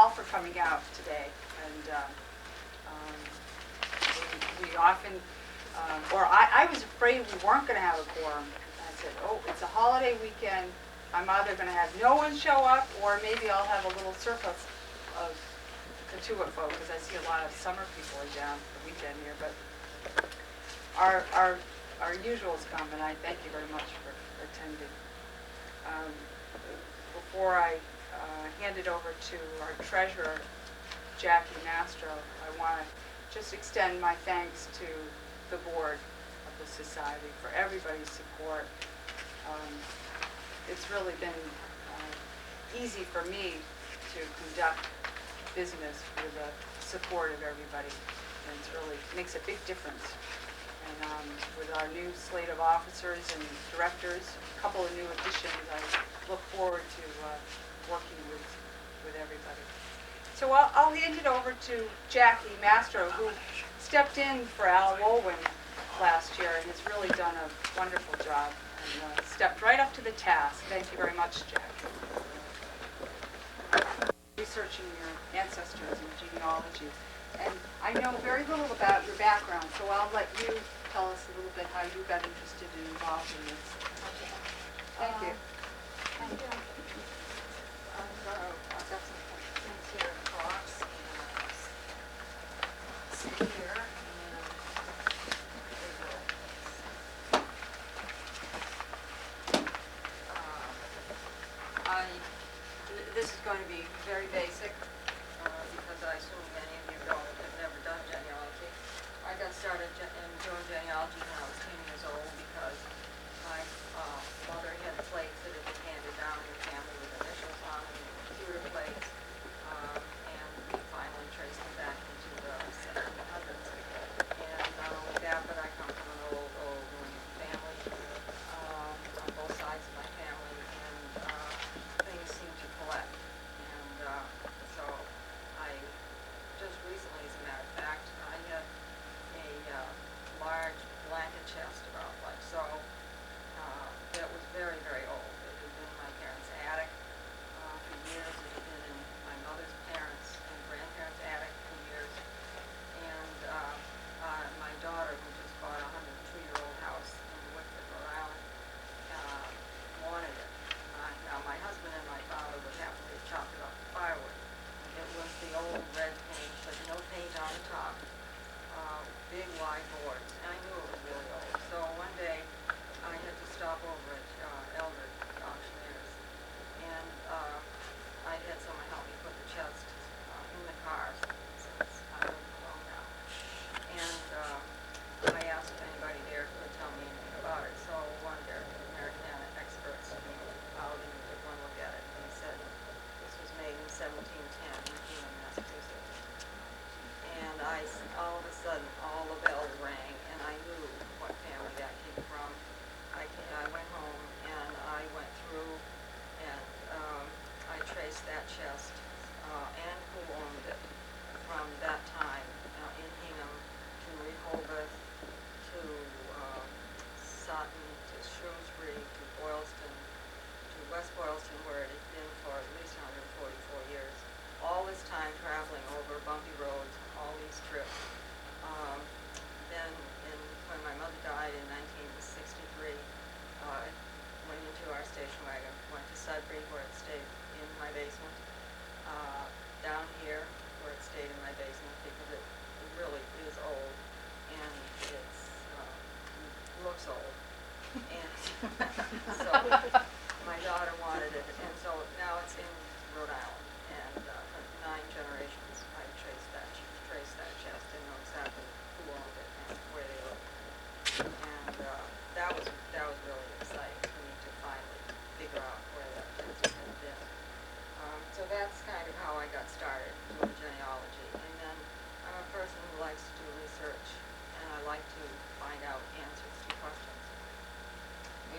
all for coming out today. And we often, or I was afraid we weren't going to have a quorum. I said, oh, it's a holiday weekend. I'm either going to have no one show up, or maybe I'll have a little surplus of the Tuba folk, because I see a lot of summer people are down for the weekend here. But our usuals come, and I thank you very much for attending. Before I hand it over to our treasurer, Jackie Mastro, I want to just extend my thanks to the board of the society for everybody's support. It's really been easy for me to conduct business with the support of everybody, and it really makes a big difference. And with our new slate of officers and directors, a couple of new additions, I look forward to working with everybody. So I'll hand it over to Jackie Mastro, who stepped in for Al Wolwin last year and has really done a wonderful job and stepped right up to the task. Thank you very much, Jackie. Researching your ancestors and genealogy. And I know very little about your background, so I'll let you tell us a little bit how you got interested and involved in this. Thank you. Thank you. I've got some things here in the box, and sit here, this is going to be very basic, because I assume many of you have never done genealogy. I got started doing genealogy when I was 10 years old because my mother had plates that had been handed down in the family with initials on them, and computer plates, and we finally traced them back into the 1700s. And not only that, but I come from an old William family on both sides of my family, and things seem to collect. And so I just recently, as a matter of fact, I had a large blanket chest about like so that was very, very old. It had been in my parents' attic for years. It had been in my mother's parents' and grandparents' attic for years. And my daughter, who just bought a 102-year-old house in Wickford, Rhode Island, wanted it. Now, my husband and my father would happily chop it up for firewood. It was the old red paint, but no paint on the top. Big wide boards, and I knew it was really old. So one day I had to stop over at Eldred Auctioneers, and I had someone help me put the chest in the car since I live alone now. And I asked if anybody there could tell me anything about it. So one of their American experts came out and took one look at it, and he said this was made in 1710 in Hingham, Massachusetts. And all of a sudden, all the bells rang, and I knew what family that came from. I went home, and I went through, and I traced that chest and who owned it from that time in Hingham to Rehoboth to Sutton to Shrewsbury to Boylston to West Boylston, where it had been for at least 144 years. All this time traveling over bumpy roads, all these trips. Then when my mother died in 1963, went into our station wagon, went to Sudbury, where it stayed in my basement, down here, where it stayed in my basement, because it really is old, and it looks old. And so my daughter wanted it, and so now it's in Rhode Island. And for 9 generations, I traced that chest and know exactly who owned it and where they lived. And that was really exciting for me to finally figure out where that chest had been. So that's kind of how I got started doing genealogy. And then I'm a person who likes to do research, and I like to find out answers to questions.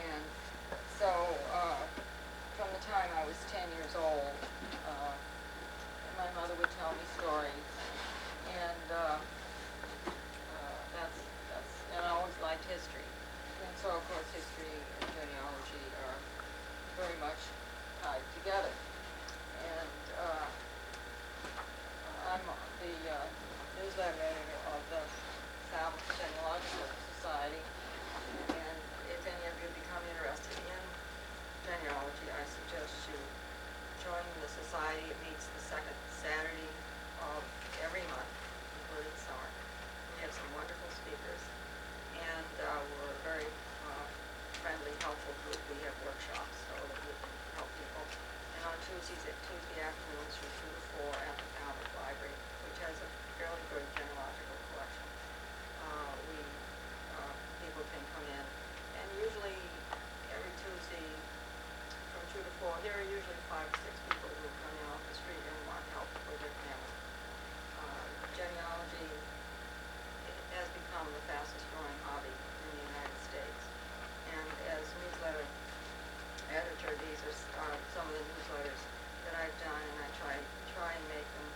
And so from the time I was 10 years old, my mother would tell me stories, and and I always liked history. And so, of course, history and genealogy are very much tied together. And newsletter editor of the South Genealogical Society. And if any of you become interested in genealogy, I suggest you join the society. It meets the second Saturday of every month, including summer. We have some wonderful speakers, and we're a very friendly, helpful group. We have workshops so that we can help people. And on Tuesday afternoons from 2 to 4 at the Falmouth Library, which has a fairly good genealogical collection. We people can come in, and usually every Tuesday from 2 to 4, there are usually 5 or 6 people who come in off the street and want help with their family. Genealogy has become the fastest growing hobby in the United States. And as newsletter editor, these are some of the newsletters that I've done, and I try and make them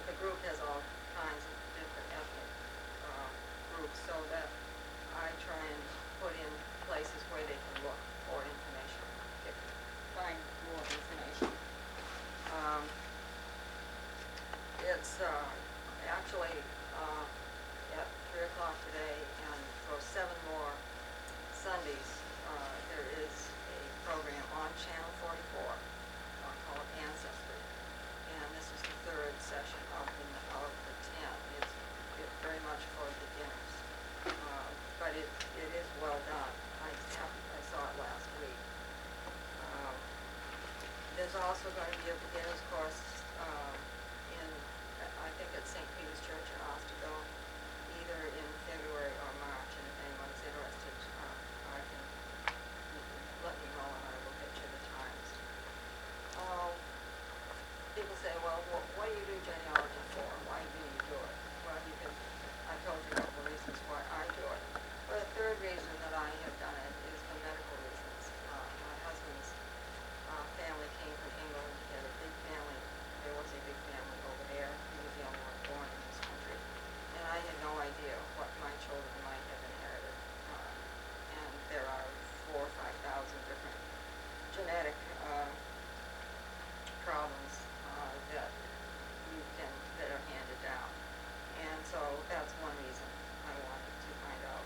the group has all kinds of different ethnic groups, so that I try and put in places where they can look for information, find more information. It's actually at 3 o'clock today, and for 7 more Sundays, there is a program on Channel 44 called Ancestry, and this is the 3rd session of the 10. It's very much for beginners, but it is well done. I saw it last week. There's also going to be a beginner's course in, I think, at St. Peter's Church in Osterville, either in February or March, and if anyone's interested, I can let me know and I will get you the times. People say, well, what do you do genealogy for? Why do you do it? Well, I told you a couple of reasons why I do it. But a third reason that I have done it is for medical reasons. My husband's family came from England. He had a big family. There was a big family over there. He was the only one born in this country. And I had no idea what my children might have inherited. And there are 4,000 or 5,000 different genetic problems that are handed down. And so that's one reason I wanted to find out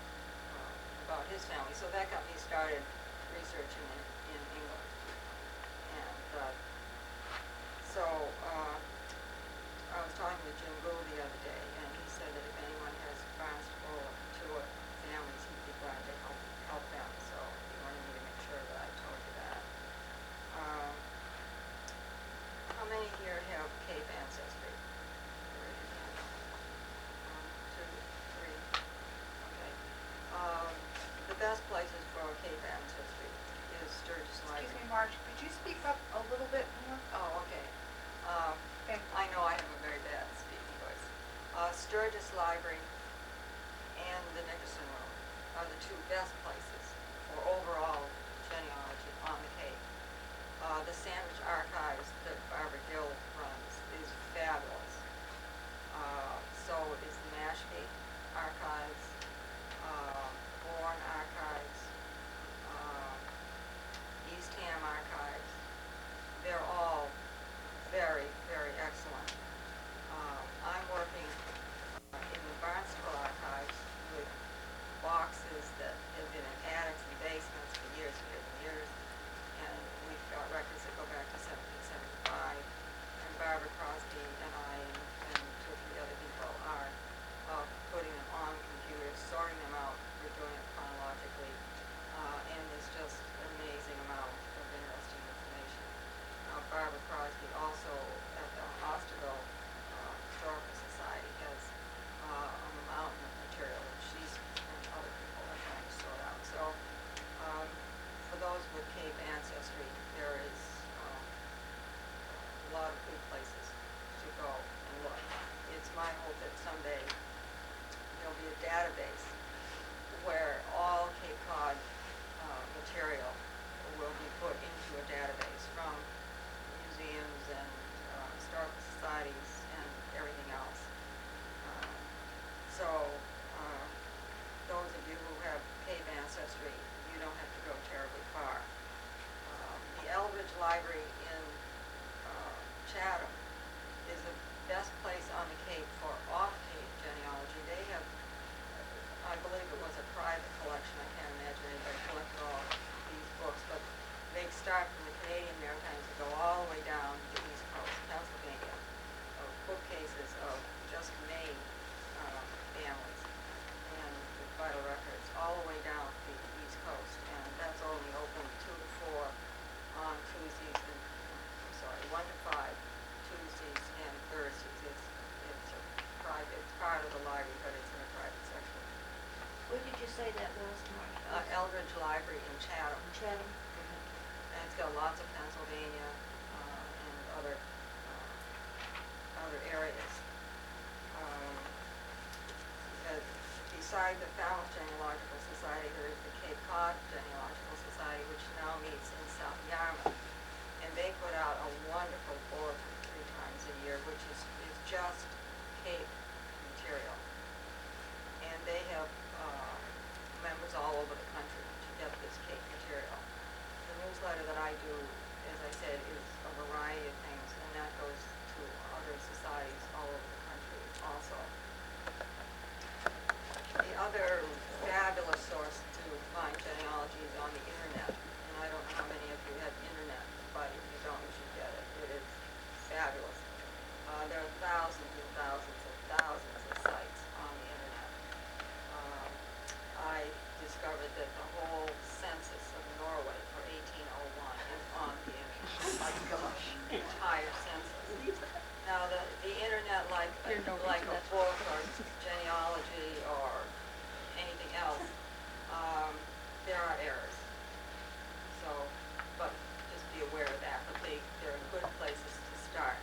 about his family. So that got me started researching in England. And so I was talking to Jim Gould the other day, and he said that if anyone has Barnstable or Tuart families, he'd be glad to help them. So he wanted me to make sure that I told you that. How many here have Cape ancestry? Raise your hand. 1, 2, 3. Okay. The best places for Cape ancestry is Sturgis Library. Excuse me, Marge, could you speak up a little bit more? Oh, okay. I know I have a very bad speaking voice. Sturgis Library and the Nickerson Room are the 2 best places for overall genealogy on the Cape. The Sandwich Archives that Barbara Gill runs is fabulous. So is the Mashpee Archives, Bourne Archives, Eastham Archives. They're all very, very excellent. I'm working in the Barnstable Archives with boxes that have been in attics and basements for years and years and years. And we've got records that go back to 1775. And Barbara Crosby and I and 2 or 3 other people are putting them on computers, sorting them out. We're doing it chronologically. And there's just an amazing amount of interesting information. Barbara Crosby also at the Osterville Historical Society has a mountain of material that she's and other people are trying to sort out. So for those with Cape ancestry, there is a lot of good places to go and look. It's my hope that someday there'll be a database where all Cape Cod material will be put into a database from museums and historical societies and everything else. So those of you who have Cape ancestry, you don't have to go terribly far. The Eldridge Library in Chatham is a on the Cape for off-Cape genealogy, they have, I believe it was a private collection, I can't imagine anybody collected all these books, but they start from the Canadian Maritimes and go all the way down to the East Coast, Pennsylvania, of bookcases of just made families and with vital records all the way down to the East Coast, and that's only open 2 to 4 on Tuesdays and, I'm sorry, 1 to 5 Tuesdays and Thursdays. It's a private, it's part of the library, but it's in a private section. Where did you say that was, Mark? Eldridge Library in Chatham. Chatham? And it's got lots of Pennsylvania and other areas. Beside the Falmouth Genealogical Society, there is the Cape Cod Genealogical Society, which now meets in South Yarmouth. And they put out a wonderful bulletin 3 times a year, which is just Cape material. And they have members all over the country to get this Cape material. The newsletter that I do, as I said, is a variety of things, and that goes to other societies all over the country also. The other fabulous source to find genealogy is on the internet, and I don't know how many of you have internet, but if you don't, you should get it. It is fabulous. There are thousands and thousands and thousands of sites on the internet. I discovered that the whole census of Norway for 1801 is on the internet. Oh my gosh. The entire census. Now the internet, like a book or genealogy or anything else, there are errors. So, but just be aware of that. But they're good places to start.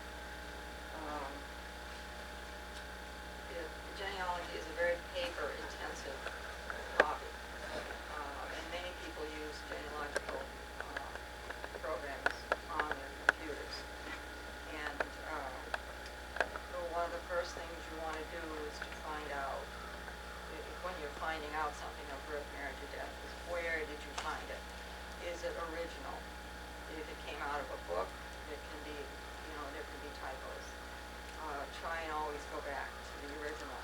Genealogy is a very paper-intensive hobby, and many people use genealogical programs on their computers. And one of the first things you want to do is to find out, when you're finding out something of birth, marriage, or death, is where did you find it? Is it original? If it came out of a book, it can be, there can be typos. Try and always go back to the original.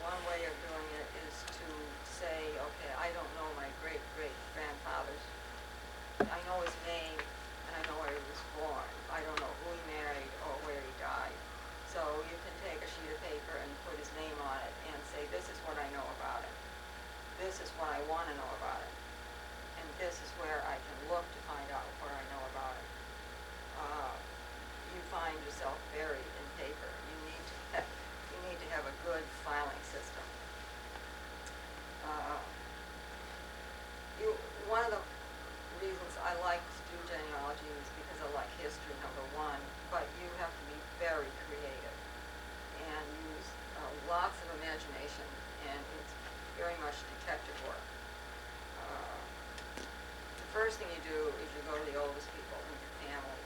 One way of doing it is to say, okay, I don't know my great-great-grandfather's. I know his name, and I know where he was born. I don't know who he married or where he died. So you can take a sheet of paper and put his name on it and say, this is what I know about him. This is what I want to know about him. And this is where I can look to find out what I know about him. You find yourself buried in paper. You need to have a good filing system. One of the reasons I like to do genealogy is because I like history, number one, but you have to be very creative and use lots of imagination, and it's very much detective work. The first thing you do is you go to the oldest people in your family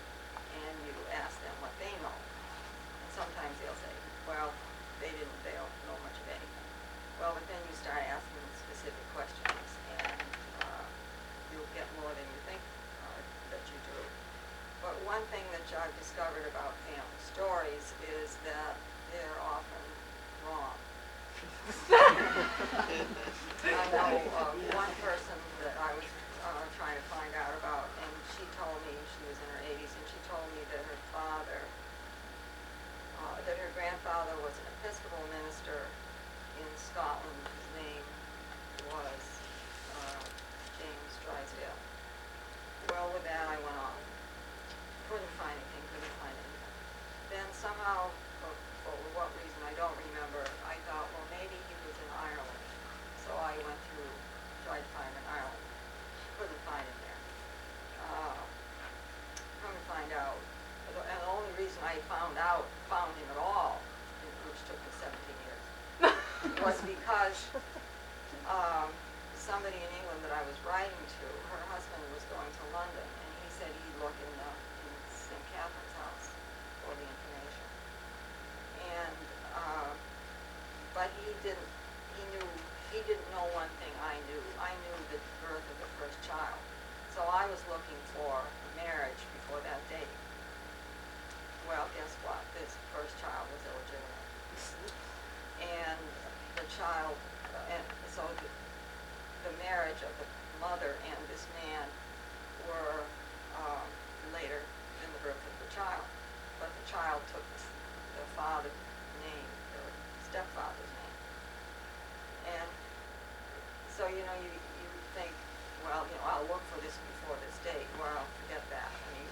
and you ask them what they know. And sometimes they'll say, well, they don't know much of anything. Well, but then you start asking specific questions, and you'll get more than you think that you do. But one thing that I've discovered about family stories is that they're often wrong. I know one person that I was trying to find out about, and she told me, she was in her 80s, and she told me that her grandfather was an Episcopal minister in Scotland. His name was James Drysdale. Well, with that I went on. Couldn't find anything. Then somehow, for what reason I don't remember, I thought, well, maybe he was in Ireland. So I went through, tried to find him in Ireland. Couldn't find him there. Come to find out, and the only reason I found him at all, which took me 17 years, was because somebody in England that I was writing to, her husband was going to London, and he said he'd look in St. Catherine's house for the information. And but he didn't know one thing I knew. I knew the birth of the first child. So I was looking for a marriage before that date. well, guess what? This first child was illegitimate. And the child, and so the marriage of the mother and this man were later in the birth of the child. But the child took the father's name, the stepfather's name. And so, you know, you think, well, you know, I'll look for this before this date. Well, forget that. I mean,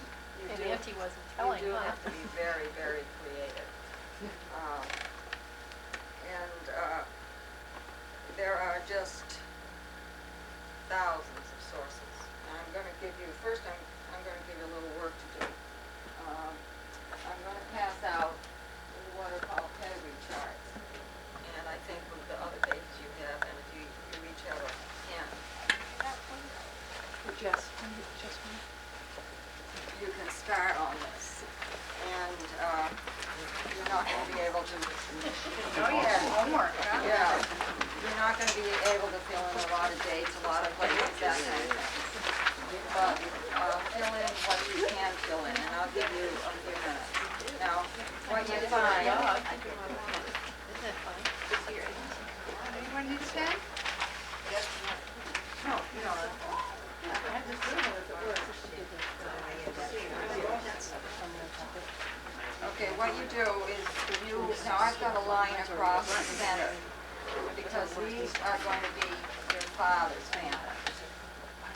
And Auntie wasn't telling, you do huh? have to be very, very creative. There are just thousands of sources. And I'm going to give you, first I'm going to give you a little work to do. I'm going to pass out what are called pedigree charts. And I think with the other pages you have, and if you each have a pen, Just you can start on this. And you're not going to be able to... Oh, yeah, homework, huh? Yeah. You're not going to be able to fill in a lot of dates, a lot of places, that kind of thing. But fill in what you can fill in, and I'll give you a few minutes. Now, what you find... Isn't that funny? Anyone need a pen? No, you don't have to. Okay, what you do is now I've got a line across the center, because these are going to be your father's family.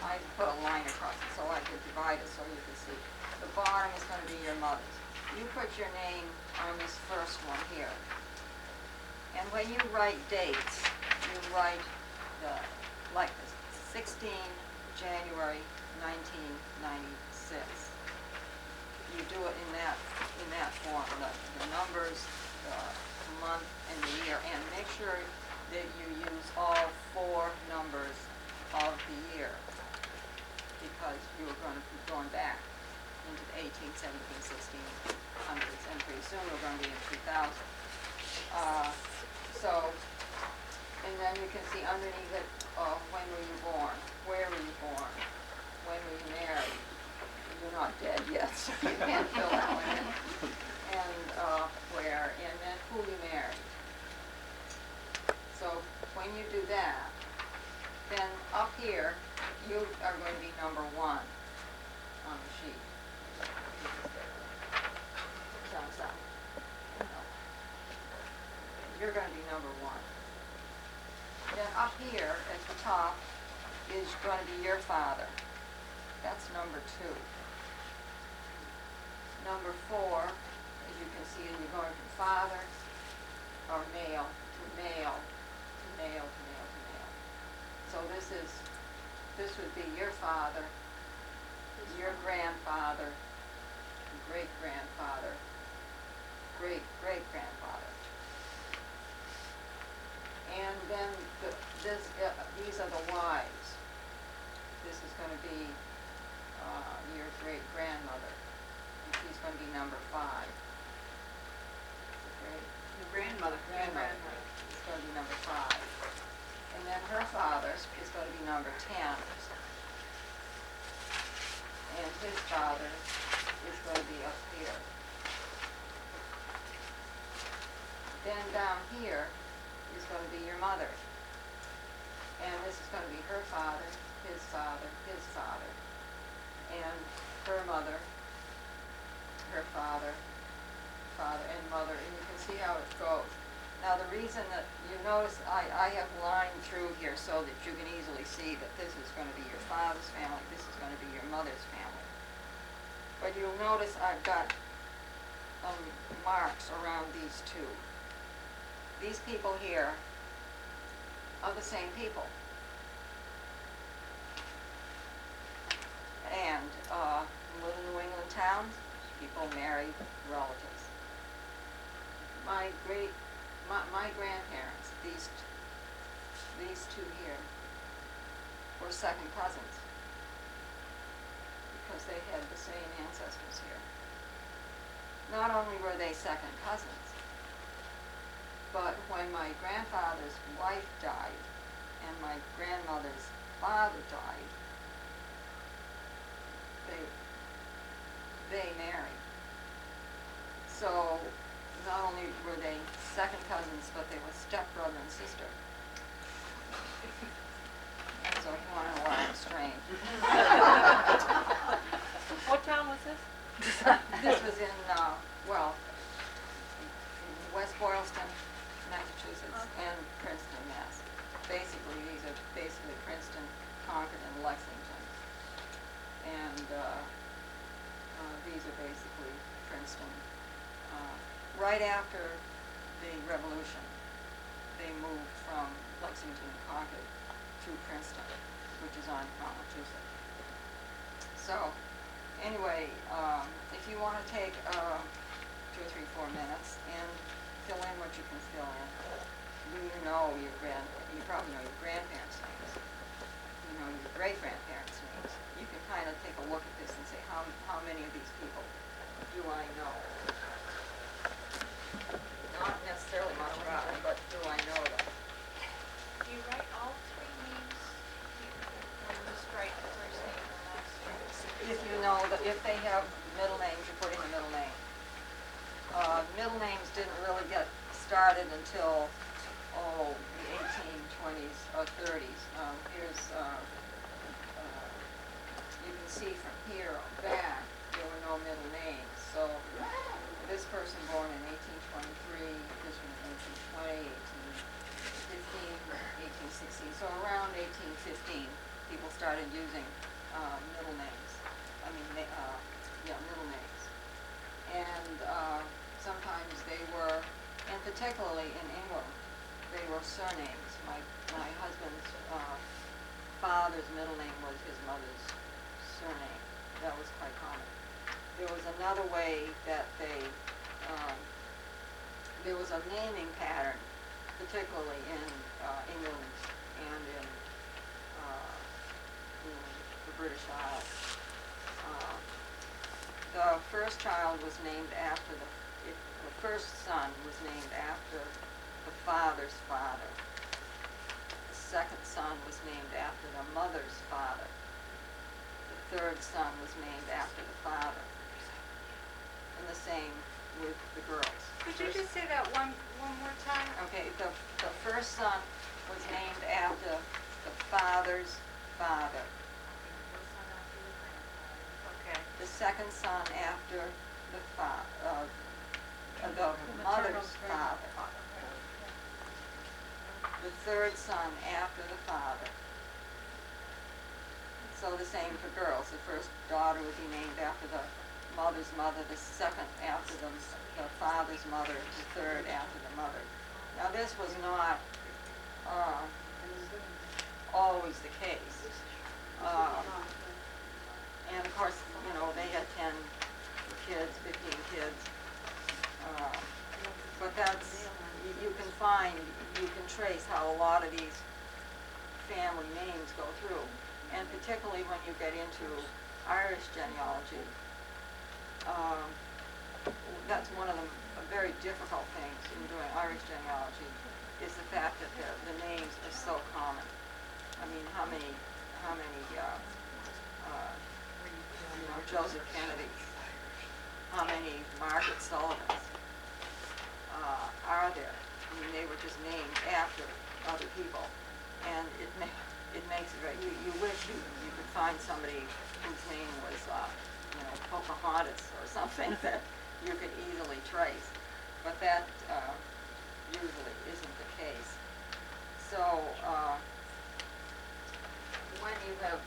I put a line across it so I could divide it so you can see. The bottom is going to be your mother's. You put your name on this first one here. And when you write dates, you write like this, 16 January 1996. You do it in that form, the numbers, the month, and the year, and make sure that you use all 4 numbers of the year, because you're going to be going back into the 18, 17, 1600s, and pretty soon we're going to be in 2000. And then you can see underneath it, when were you born, where were you born, when were you married. You're not dead yet, so you can't fill that one in. And where, and then who you married. So when you do that, then up here, you are going to be number 1 on the sheet. Sounds out. No. You're going to be number 1. Then up here at the top is going to be your father. That's number 2. Number 4, as you can see, you're going from father or male to male to male to male to male. So this would be your father, your grandfather, great-grandfather, great-great-grandfather. And then these are the wives. This is going to be your great-grandmother. And she's going to be number 5. Your grandmother. Is going to be number 5. And then her father is going to be number 10. And his father is going to be up here. Then down here is going to be your mother. And this is going to be her father, his father, his father. And her mother, her father, and mother, and you can see how it goes. Now the reason that you notice I have lined through here so that you can easily see that this is going to be your father's family, this is going to be your mother's family. But you'll notice I've got marks around these 2. These people here are the same people. And in little New England towns, people marry relatives. My grandparents, these 2 here, were second cousins because they had the same ancestors here. Not only were they second cousins, but when my grandfather's wife died and my grandmother's father died, they married. not only were they second cousins, but they were stepbrother and sister. So if you want to know why I'm strange. What town was this? This was in, West Boylston, Massachusetts, and Princeton, Mass. Basically, these are basically Princeton, Concord, and Lexington. And these are basically Princeton. Right after the Revolution, they moved from Lexington and Concord to Princeton, which is on Massachusetts. So, anyway, if you want to take 2 or 3, 4 minutes and fill in what you can fill in, you probably know your grandparents' names, you know your great-grandparents' names. You can kind of take a look at this and say, how many of these people do I know? Not necessarily much about them, but do I know them? Do you write all 3 names? Or you just write the first name and the last name? If you know that if they have middle names, you put in the middle name. Middle names didn't really get started until the 1820s or 30s. Here's you can see from here on back there were no middle names. So this person born in 1823, this one in 1820, 1815, 1816. So around 1815, people started using middle names. I mean, middle names. And sometimes they were, and particularly in England, they were surnames. My husband's father's middle name was his mother's surname. That was quite common. There was another way that there was a naming pattern, particularly in England and in the British Isles. The first child was named after the first son was named after the father's father. The second son was named after the mother's father. The third son was named after the father. And the same with the girls. Could you just say that one more time? Okay, the first son was named after the father's father. Okay. The second son after the mother's father. The third son after the father. So the same for girls. The first daughter would be named after the mother's mother, the second after the father's mother, the third after the mother. Now this was not always the case. And of course, they had 10 kids, 15 kids. But you can trace how a lot of these family names go through. And particularly when you get into Irish genealogy, that's one of the very difficult things in doing Irish genealogy, is the fact that the names are so common. I mean, how many Joseph Kennedy, how many Margaret Sullivans are there? I mean, they were just named after other people, and it makes it very. You wish you could find somebody whose name was Pocahontas or something that you could easily trace, but that usually isn't the case. So when you have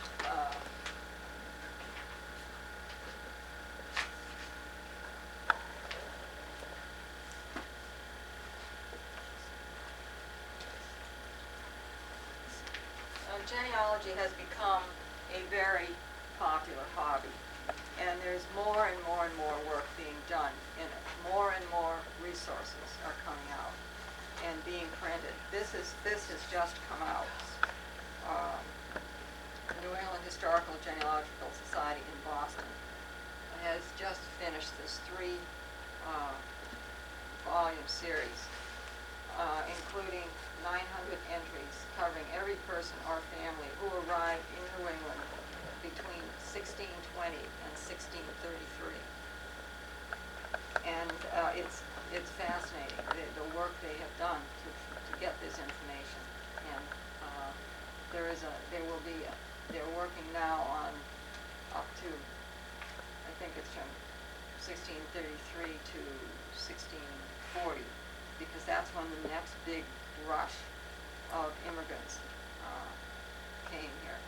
genealogy has become a very popular hobby, and there's more and more and more work being done in it. More and more resources are coming out and being printed. This has just come out. The New England Historical Genealogical Society in Boston has just finished this 3-volume series, including 900 entries covering every person or family who arrived in New England between 1620 and 1633. And it's fascinating, the work they have done to get this information. And they're working now on up to, I think it's from 1633 to 1640, because that's when the next big rush of immigrants came here.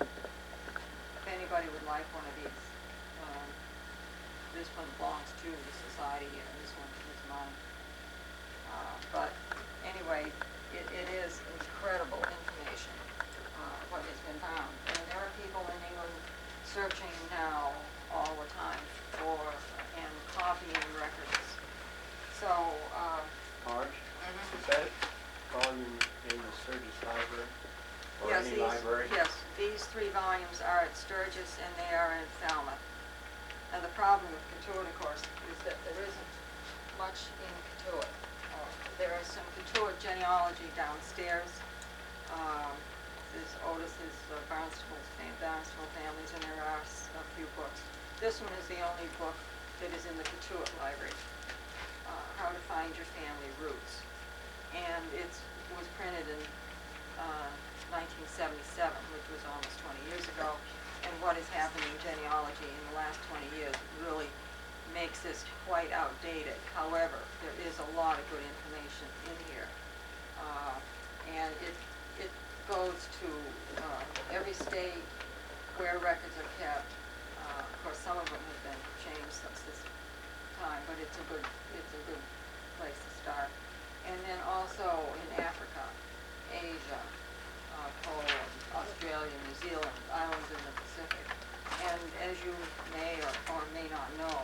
If anybody would like one of these, this one belongs to the society and this one is mine. But anyway, it is incredible information, what has been found. And there are people in England searching now all the time for and copying records. So, Marge, is that volume in the Sturgis Library? Or yes, any library? Yes, these 3 volumes are at Sturgis and they are in Falmouth. And the problem with Cotuit, of course, is that there isn't much in Cotuit. There is some Cotuit genealogy downstairs. There's Otis's, Barnstable families, and there are a few books. This one is the only book that is in the Cotuit Library, How to Find Your Family Roots. And it was printed in 1977, which was almost 20 years ago. And what has happened in genealogy in the last 20 years really makes this quite outdated. However, there is a lot of good information in here. And it goes to every state where records are kept. Of course, some of them have been changed since this time, but it's a good place to start. And then also in Africa, Asia, Poland, Australia, New Zealand, islands in the Pacific. And as you may or may not know,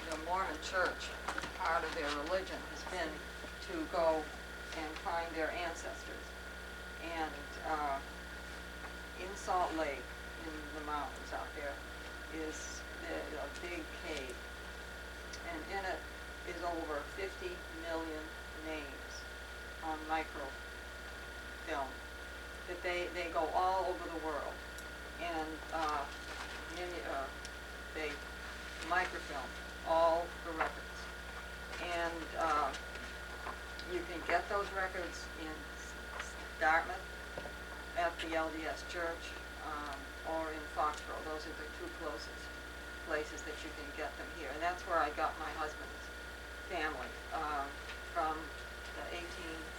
the Mormon Church, part of their religion has been to go and find their ancestors. And in Salt Lake, in the mountains out there, is a big cave. And in it is over 50 million names on microfilm. That they go all over the world. And they microfilm all the records. And you can get those records in Dartmouth at the LDS Church or in Foxborough. Those are the 2 closest places that you can get them here. And that's where I got my husband's family from the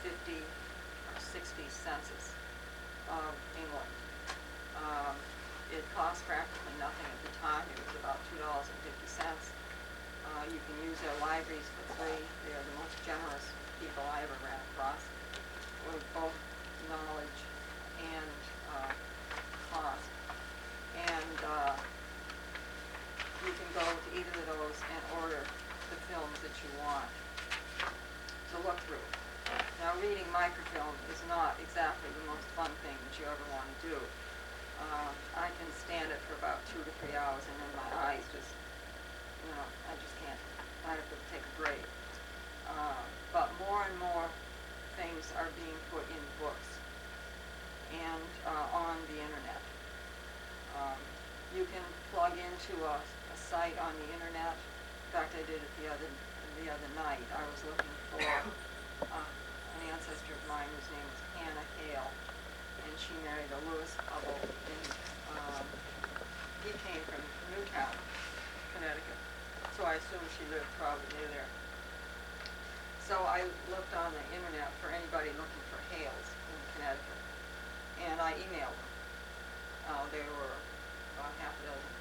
1850 or 60 census of England. It cost practically nothing at the time. It was about $2.50. You can use their libraries for free. They're the most generous people I ever ran across, with both knowledge and cost. And you can go to either of those and order the films that you want to look through. Now, reading microfilm is not exactly the most fun thing that you ever want to do. I can stand it for about 2 to 3 hours, and then my eyes just, I just can't. I have to take a break. But more and more things are being put in books and on the internet. You can plug into a site on the internet. In fact, I did it the other night. I was looking for an ancestor of mine whose name was Hannah Hale, and she married a Lewis Hubble. He came from Newtown, Connecticut, so I assume she lived probably near there. So I looked on the internet for anybody looking for Hales in Connecticut, and I emailed them. There were about half a dozen.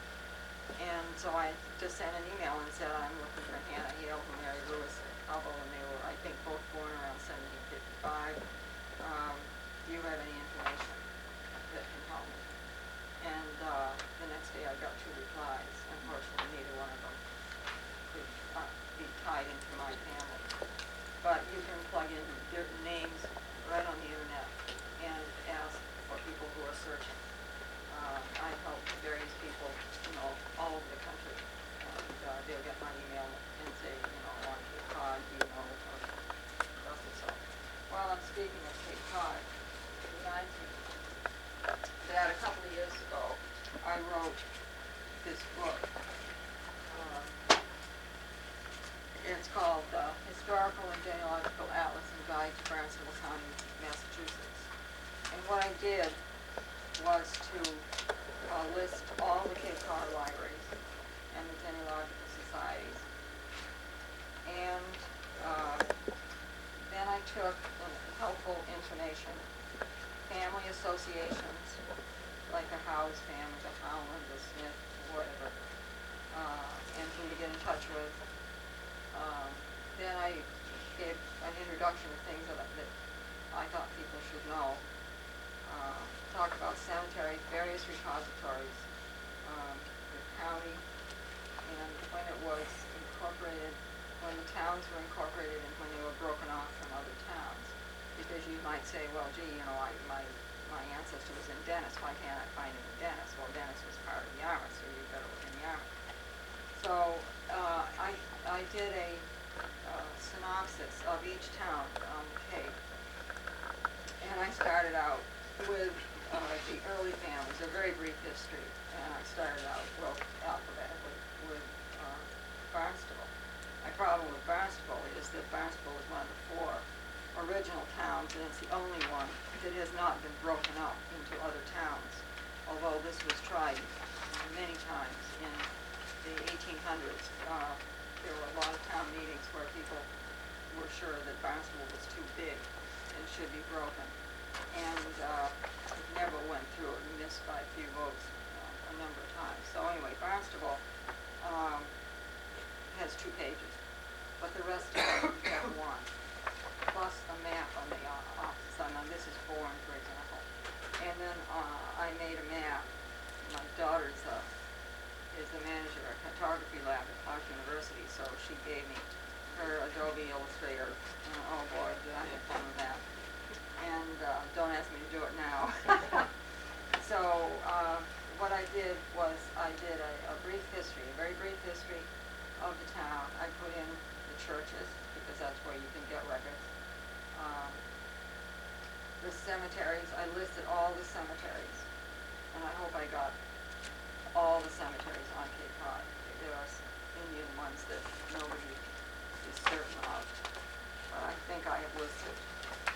And so I just sent an email and said, I'm looking for Hannah Hale, who married Lewis Hubble, and they were, I think, both born around 1755. Do you have any information that can help me? And the next day I got 2 replies. Unfortunately, neither one of them could be tied into my family. But you can plug in their names right on the internet and ask for people who are searching. I help various people, all over the country, and they'll get my email and say, on Cape Cod, do you know, or stuff and so. While I'm speaking of Cape Cod, it reminds me that a couple of years ago, I wrote this book, called Historical and Genealogical Atlas and Guide to Barnstable County, Massachusetts. And what I did was to list all the Cape Cod libraries and the genealogical societies. And then I took helpful information, family associations, like a Howes family, the Howland, the Smith, whatever, and who to get in touch with. Then I gave an introduction to things that I thought people should know. Talked about cemeteries, various repositories, the county, and when it was incorporated, when the towns were incorporated and when they were broken off from other towns. Because you might say, well, gee, you know, my ancestor was in Dennis, why can't I find him in Dennis? Well, Dennis was part of Yarmouth, so you better look in Yarmouth. So I did a synopsis of each town on the Cape, and I started out with the early families, a very brief history, and I started out, wrote alphabetically with Barnstable. My problem with Barnstable is that Barnstable is one of the 4 original towns, and it's the only one that has not been broken up into other towns, although this was tried many times in the 1800s. There were a lot of town meetings where people were sure that Barnstable was too big and should be broken. And it never went through. It missed by a few votes a number of times. So anyway, Barnstable has 2 pages, but the rest of them have 1, plus a map on the opposite side. Now this is Bourne, for example. And then I made a map. My daughter is the manager of a cartography lab at Clark University, so she gave me her Adobe Illustrator. Oh boy, did I have fun with that. And don't ask me to do it now. So what I did was I did a brief history, a very brief history of the town. I put in the churches, because that's where you can get records. The cemeteries, I listed all the cemeteries, and I hope I got all the cemeteries on Cape Cod. There are Indian ones that nobody is certain of, but I think I have listed,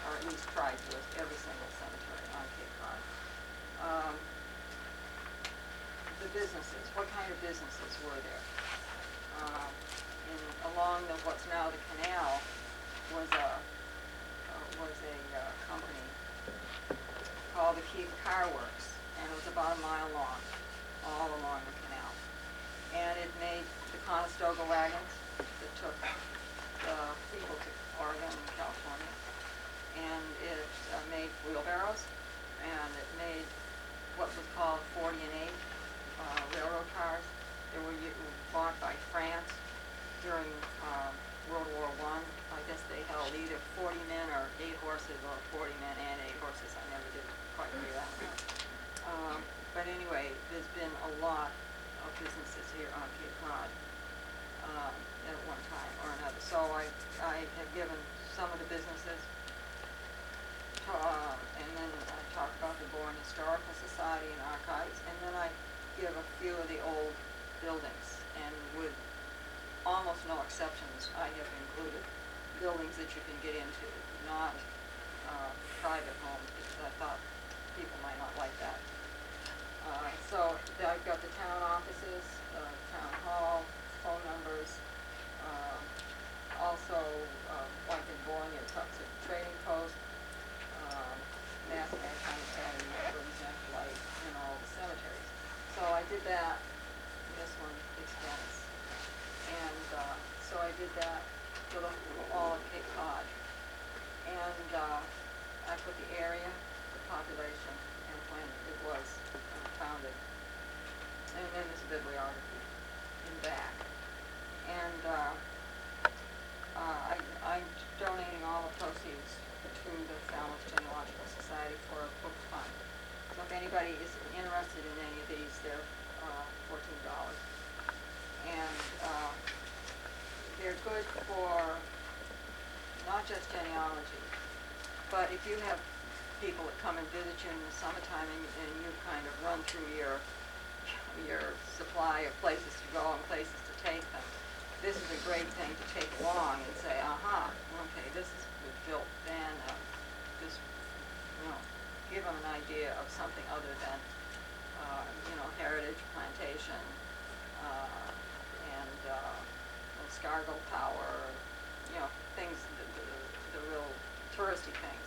or at least tried to list, every single cemetery on Cape Cod. The businesses, what kind of businesses were there? Along what's now the canal was a company called the Keep Car Works, and it was about a mile long, all along the canal. And it made the Conestoga wagons that took people to Oregon and California. And it made wheelbarrows, and it made what was called 40 and 8 railroad cars. They were bought by France during World War I. I guess they held either 40 men or 8 horses, or 40 men and 8 horses. I never did quite figure that out. But anyway, there's been a lot of businesses here on Cape Cod at one time or another. So I have given some of the businesses, and then I talk about the Bourne Historical Society and Archives, and then I give a few of the old buildings, and with almost no exceptions, I have included buildings that you can get into, not private homes, because I thought people might not like that. So I've got the town offices, town hall, phone numbers, also like in Bourne, your Tuxet Trading Post, Mass Maritime Academy, for example, like in all the cemeteries. So I did that. This one extends. And so I did that for all of Cape Cod. And I put the area, the population, and when it was founded. And then there's a bibliography in back. And I'm donating all the proceeds to the Falmouth Genealogical Society for a book fund. So if anybody is interested in any of these, they're $14. And they're good for not just genealogy, but if you have people that come and visit you in the summertime and you kind of run through your supply of places to go and places to take them, this is a great thing to take along and say, okay, this was built then, just, give them an idea of something other than, heritage plantation, and Scargill Tower, things, the real touristy things.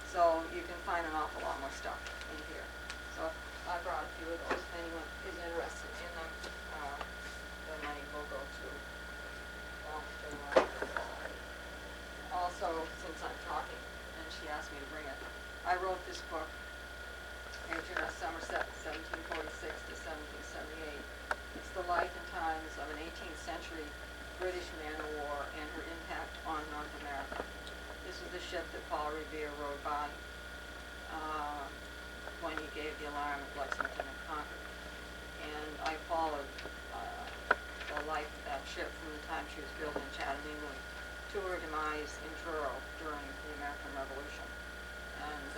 So you can find an awful lot more stuff in here. So I brought a few of those. If anyone is interested in them, the money will go to Also, since I'm talking, and she asked me to bring it, I wrote this book, H.M.S. Somerset, 1746 to 1778. It's the life and times of an 18th century British man-of-war and her impact on North America. This was the ship that Paul Revere rode by when he gave the alarm at Lexington and Concord. And I followed the life of that ship from the time she was built in Chatham, England, to her demise in Truro during the American Revolution. And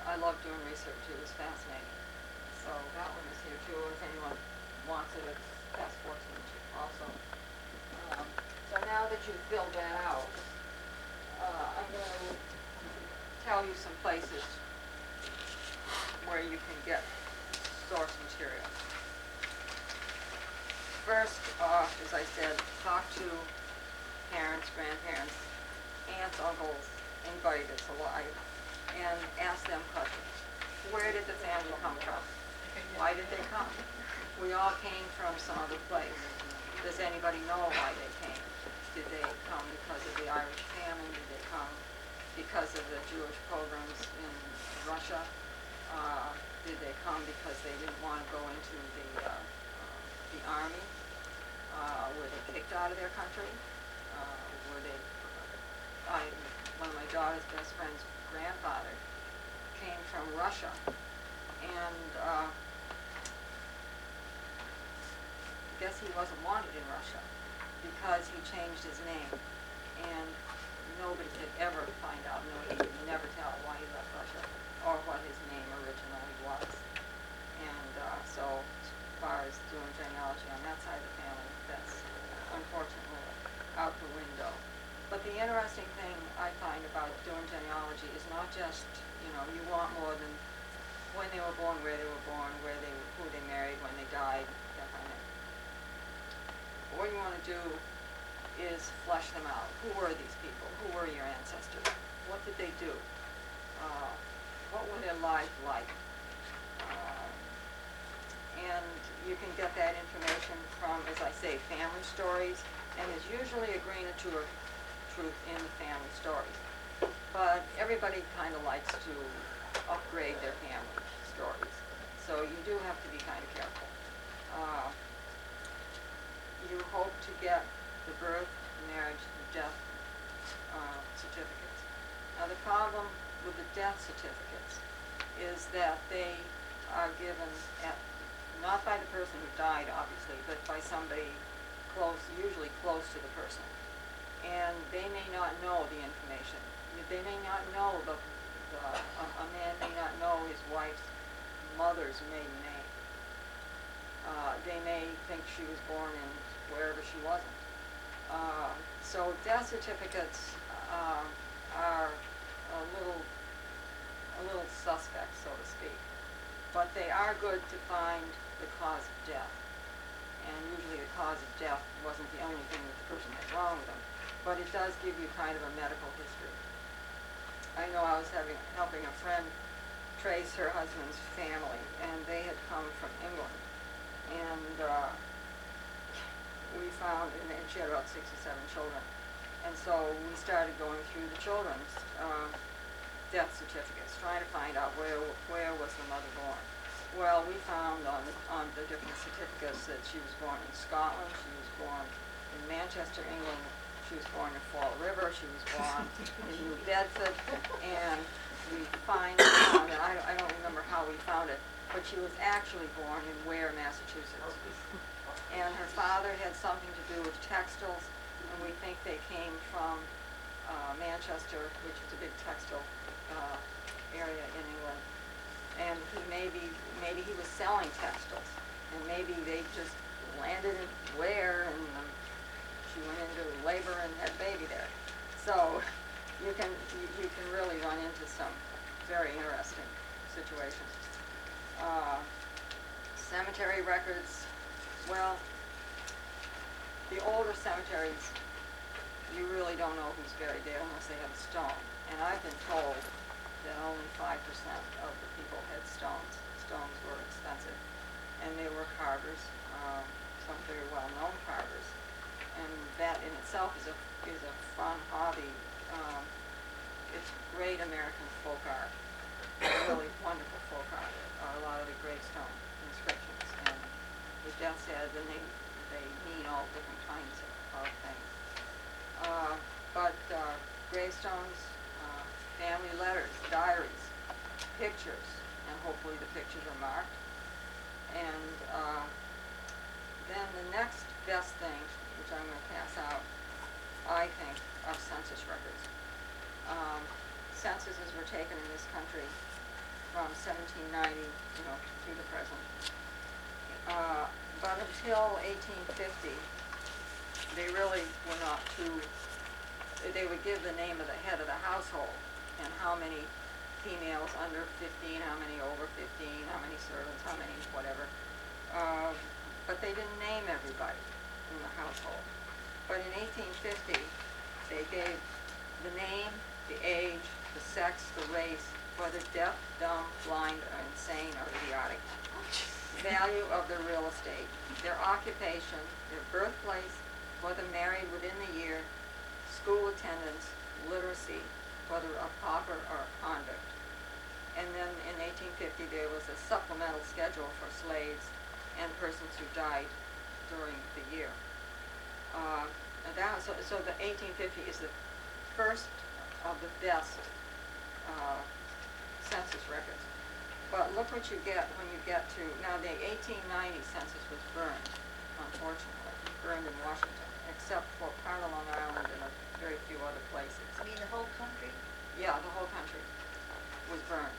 I loved doing research. It was fascinating. So that one is here too. If anyone wants it, it's past 14 also. So now that you've filled that out, I'm going to tell you some places where you can get source material. First off, as I said, talk to parents, grandparents, aunts, uncles, anybody that's alive, and ask them questions. Where did the family come from? Why did they come? We all came from some other place. Does anybody know why they came? Did they come because of the Irish famine? Did they come because of the Jewish pogroms in Russia? Did they come because they didn't want to go into the army? Were they kicked out of their country? One of my daughter's best friend's grandfather came from Russia, and I guess he wasn't wanted in Russia because he changed his name, and nobody could ever find out. Nobody could never tell why he left Russia or what his name originally was. And so as far as doing genealogy on that side of the family, that's unfortunately out the window. But the interesting thing I find about doing genealogy is not just, you want more than when they were born, where they were born, who they married, when they died, that kind of thing. What you want to do is flesh them out. Who were these people? Who were your ancestors? What did they do? What were their lives like? And you can get that information from, as I say, family stories, and there's usually a grain or two of truth in the family stories. But everybody kind of likes to upgrade their family stories, so you do have to be kind of careful. You hope to get the birth, marriage, death certificates. Now the problem with the death certificates is that they are given not by the person who died, obviously, but by somebody close, usually close to the person. And they may not know the information. They may not know a man may not know his wife's mother's maiden name. They may think she was born in wherever she wasn't. So death certificates are a little suspect, so to speak. But they are good to find the cause of death. And usually the cause of death wasn't the only thing that the person had wrong with them, but it does give you kind of a medical history. I know I was helping a friend trace her husband's family, and they had come from England. And we found, and she had about 6 or 7 children. And so we started going through the children's death certificates, trying to find out where was the mother born. Well, we found on the different certificates that she was born in Scotland, she was born in Manchester, England, she was born in Fall River, she was born in New Bedford, and we found, I don't remember how we found it, but she was actually born in Ware, Massachusetts. And her father had something to do with textiles, and we think they came from Manchester, which is a big textile area in England. And maybe he was selling textiles, and maybe they just landed in where, and she went into labor and had a baby there. So you can really run into some very interesting situations. Cemetery records, well, the older cemeteries, you really don't know who's buried there unless they have a stone. And I've been told that only 5% of the people had stones. Stones were expensive, and they were carvers, some very well-known carvers. And that in itself is a fun hobby. It's great American folk art, really wonderful folk art. A lot of the gravestone inscriptions and the death's heads, and they mean all different kinds of things. But gravestones, family letters, diaries, pictures, and hopefully the pictures are marked. And then the next best thing, which I'm going to pass out, I think, are census records. Censuses were taken in this country from 1790, to the present. But until 1850, they really were not too, they would give the name of the head of the household and how many females under 15, how many over 15, how many servants, how many whatever. But they didn't name everybody in the household. But in 1850, they gave the name, the age, the sex, the race, whether deaf, dumb, blind, or insane, or idiotic, value of their real estate, their occupation, their birthplace, whether married within the year, school attendance, literacy, whether a pauper or a convict. And then in 1850 there was a supplemental schedule for slaves and persons who died during the year. So the 1850 is the first of the best census records. But look what you get when you get to, now the 1890 census was burned, unfortunately, burned in Washington, except for part of Long Island and a very few other places. You mean the whole country? Yeah, the whole country was burned.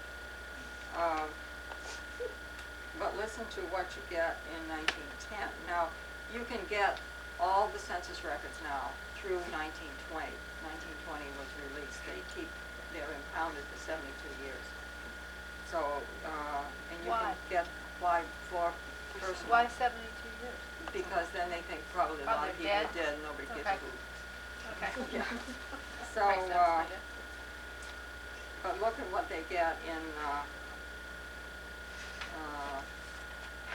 But listen to what you get in 1910. Now, you can get all the census records now through 1920. 1920 was released. They're impounded for 72 years. So, and you Why? can get applied for personal. Why 72 years? Because then they think probably a lot of people they're are dead? dead and nobody gives Okay. a hoot. Okay. Yeah. So, Makes sense, yeah. but look at what they get in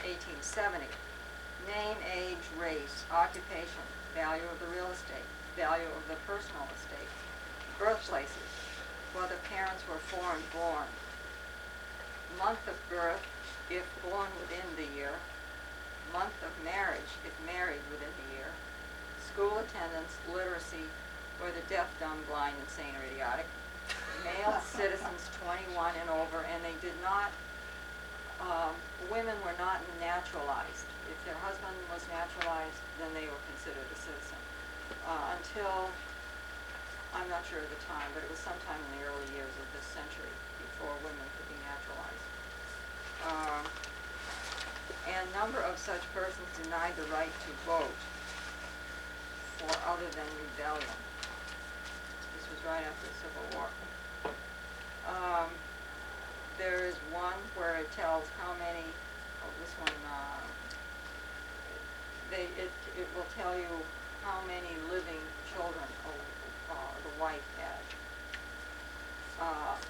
1870. Name, age, race, occupation, value of the real estate, value of the personal estate, birthplaces, whether parents were foreign born, month of birth, if born within the year, month of marriage, if married within the year, school attendance, literacy, whether deaf, dumb, blind, insane, or idiotic, male citizens 21 and over, and they did not, women were not naturalized. If their husband was naturalized, then they were considered a citizen. Until, I'm not sure of the time, but it was sometime in the early years of this century before women could be naturalized. And number of such persons denied the right to vote for other than rebellion. This was right after the Civil War. There is one where it tells how many, this one, it will tell you how many living children the wife had.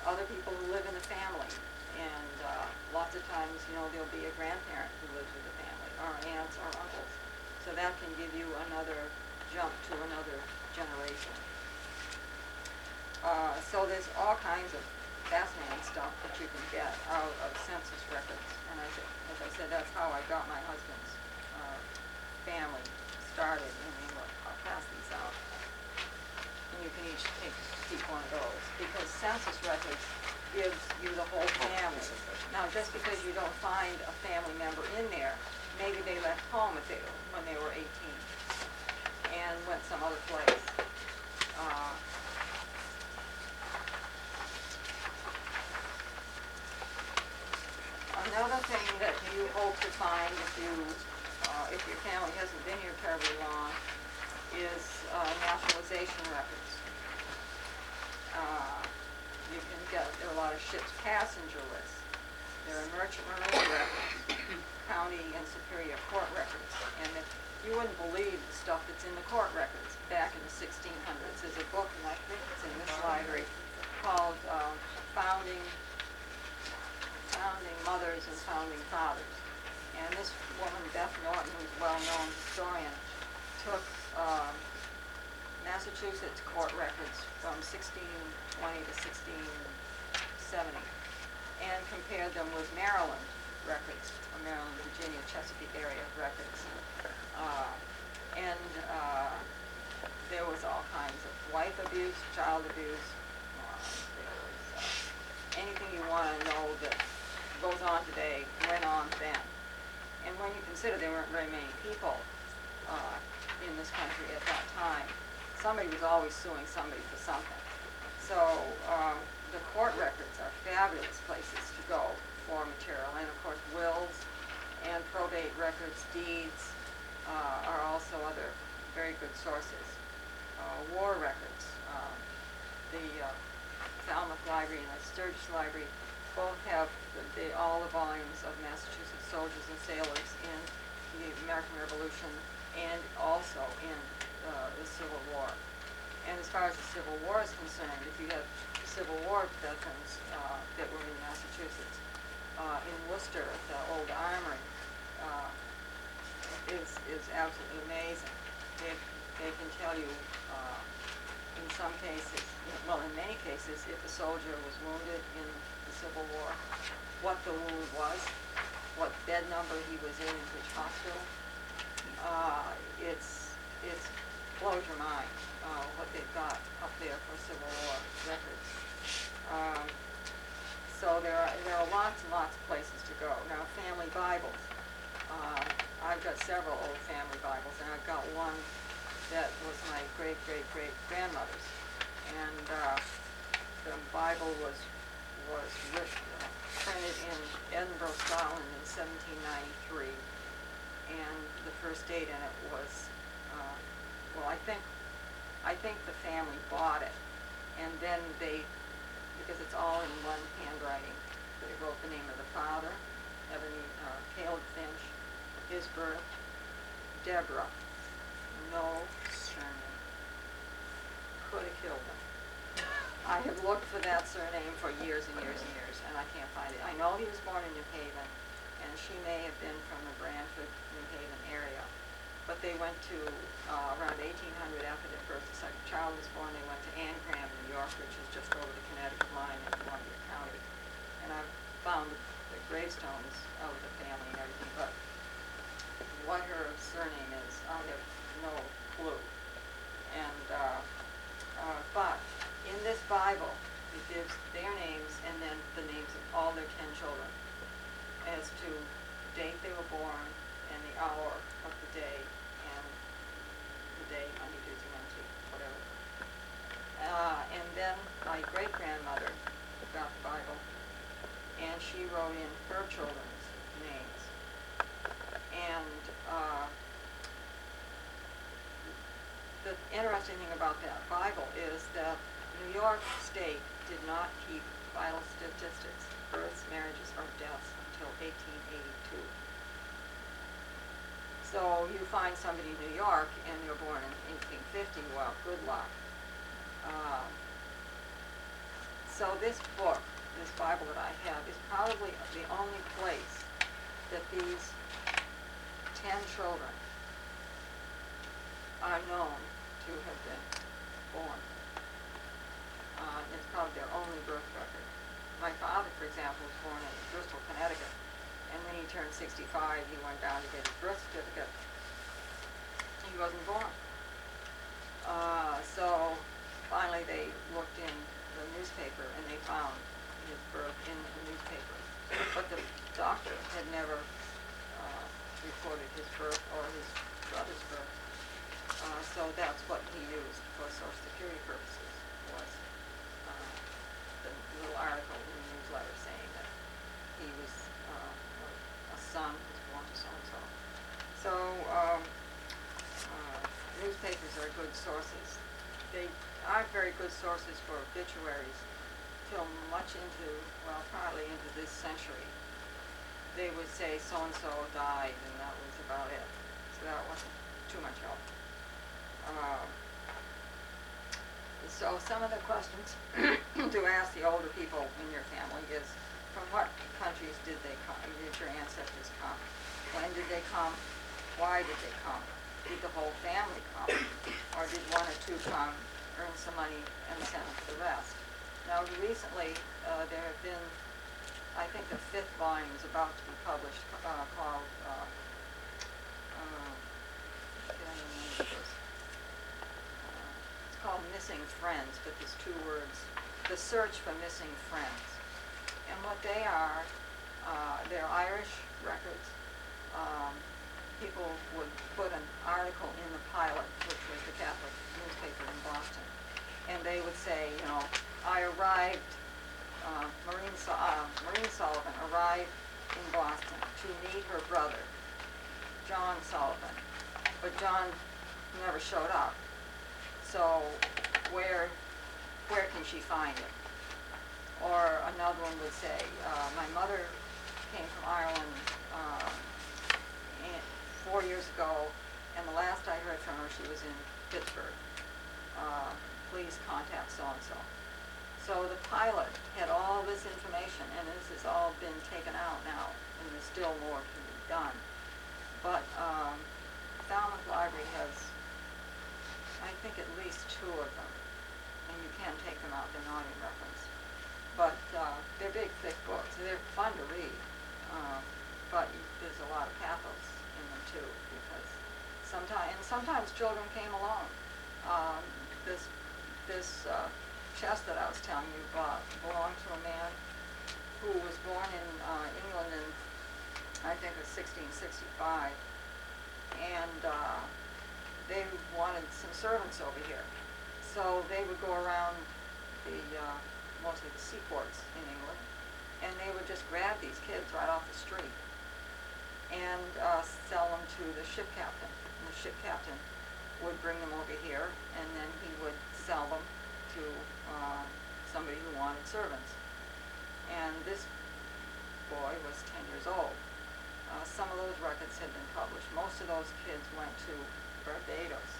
Other people who live in the family, and lots of times, there'll be a grandparent who lives with the family, or aunts or uncles. So that can give you another jump to another generation. So there's all kinds of fascinating stuff that you can get out of census records. And as I said, that's how I got my husband's family started in England. I'll pass these out. And you can each keep one of those, because census records gives you the whole family. Now, just because you don't find a family member in there, maybe they left home when they were 18 and went some other place. Another thing that you hope to find if you if your family hasn't been here terribly long, is naturalization records. You can get, there are a lot of ships' passenger lists. There are merchant marine records, county and superior court records. And you wouldn't believe the stuff that's in the court records back in the 1600s. There's a book, and I think it's in this library, called Founding Mothers and Founding Fathers. And this woman, Beth Norton, who's a well-known historian, took Massachusetts court records from 1620 to 1670 and compared them with Maryland records, or Maryland, Virginia, Chesapeake area records. There was all kinds of wife abuse, child abuse. There was anything you want to know that goes on today went on then. And when you consider there weren't very many people in this country at that time, somebody was always suing somebody for something. So the court records are fabulous places to go for material. And of course wills and probate records, deeds are also other very good sources. War records, the Falmouth Library and the Sturgis Library both have all the volumes of Massachusetts soldiers and sailors in the American Revolution and also in the Civil War. And as far as the Civil War is concerned, if you have Civil War veterans that were in Massachusetts, in Worcester, the old armory is absolutely amazing. They can tell you in some cases, well in many cases, if a soldier was wounded in the Civil War, what the wound was, what bed number he was in which hospital. It's blows your mind what they've got up there for Civil War records. So there are lots and lots of places to go. Now, family Bibles. I've got several old family Bibles, and I've got one that was my great-great-great-grandmother's. And the Bible was printed in Edinburgh, Scotland in 1793. And the first date in it was, well, I think the family bought it. And then because it's all in one handwriting, they wrote the name of the father, Caleb Finch, his birth, Deborah, no surname. Could have killed him. I have looked for that surname for years and years and years, and I can't find it. I know he was born in New Haven, and she may have been from the Branford, New Haven area. But they went to, around 1800, after their first and second child was born, they went to Ancram, New York, which is just over the Connecticut line in Columbia County. And I've found the gravestones of the family and everything, but what her surname is, I have no clue. And, but in this Bible, it gives their names and then the names of all their 10 children as to the date they were born and the hour of the day and the day, Monday, Tuesday, Wednesday, whatever. And then my great-grandmother got the Bible, and she wrote in her children's names. And the interesting thing about that Bible is that New York State did not keep vital statistics, births, marriages, or deaths until 1882. So you find somebody in New York and they're born in 1850, well, good luck. So this book, this Bible that I have, is probably the only place that these 10 children are known to have been born. It's probably their only birth record. My father, for example, was born in Bristol, Connecticut, and when he turned 65, he went down to get his birth certificate. He wasn't born. So finally they looked in the newspaper and they found his birth in the newspaper. But the doctor had never reported his birth or his brother's birth. So that's what he used for Social Security purposes, was the little article in the newsletter saying that he was a son who was born to so-and-so. So newspapers are good sources. They aren't very good sources for obituaries till much into, well, probably into this century. They would say so-and-so died, and that was about it. So that wasn't too much help. So some of the questions to ask the older people in your family is, from what countries did they come? Did your ancestors come? When did they come? Why did they come? Did the whole family come? Or did one or two come, earn some money, and send it to the rest? Now recently, there have been, I think the 5th volume is about to be published, called, it's called Missing Friends, but there's 2 words, The Search for Missing Friends. And what they are, they're Irish records. People would put an article in the Pilot, which was the Catholic newspaper in Boston, and they would say, you know, I arrived, Maureen Sullivan arrived in Boston to meet her brother, John Sullivan, but John never showed up. So where can she find him? Or another one would say, my mother came from Ireland 4 years ago, and the last I heard from her, she was in Pittsburgh. Please contact so-and-so. So the Pilot had all this information, and this has all been taken out now, and there's still more to be done. But Falmouth Library has, I think, at least 2 of them, and you can take them out, they're not in reference. But they're big, thick books. They're fun to read, but there's a lot of pathos in them too, because sometimes children came along. This chest that I was telling you about belonged to a man who was born in England in, I think, it was 1665, and they wanted some servants over here. So they would go around mostly the seaports in England, and they would just grab these kids right off the street and sell them to the ship captain. And the ship captain would bring them over here, and then he would sell them to somebody who wanted servants. And this boy was 10 years old. Some of those records had been published. Most of those kids went to Barbados